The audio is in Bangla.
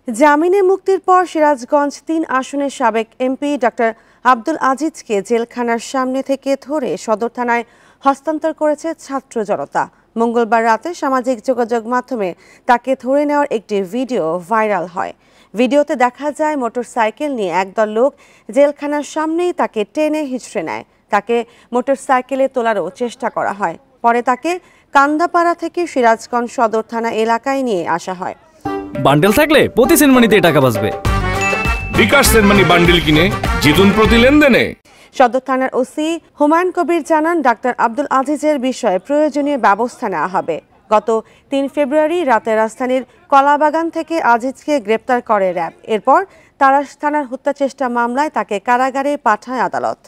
জামিনে মুক্তির পর সিরাজগঞ্জ ৩ আসনের সাবেক এমপি ডক্টর আব্দুল আজিজকে জেলখানার সামনে থেকে ধরে সদর থানায় হস্তান্তর করেছে ছাত্র জনতা। মঙ্গলবার রাতে সামাজিক যোগাযোগ মাধ্যমে তাকে ধরে নেওয়ার একটি ভিডিও ভাইরাল হয়। ভিডিওতে দেখা যায় মোটরসাইকেল নিয়ে একদল লোক জেলখানার সামনেই তাকে টেনে হিঁচড়ে নেয়। তাকে মোটরসাইকেলে তোলারও চেষ্টা করা হয়। পরে তাকে কান্দাপাড়া থেকে সিরাজগঞ্জ সদর থানা এলাকায় নিয়ে আসা হয়। বান্ডেল থাকলে প্রতি সেনমানিতে টাকা বাঁচবে। বিকাশ সেনমানি বান্ডেল কিনে জিতুন প্রতি লেনদেনে। সদর থানার ওসি হুমায়ুন কবির জানান, ডাক্তার আব্দুল আজিজের বিষয়ে প্রয়োজনীয় ব্যবস্থা নেওয়া হবে। গত ৩ ফেব্রুয়ারি রাতে রাজধানীর কলাবাগান থেকে আজিজকে গ্রেপ্তার করে র‍্যাব। এরপর তারাস থানার হত্যাচেষ্টা মামলায় তাকে কারাগারে পাঠায় আদালত।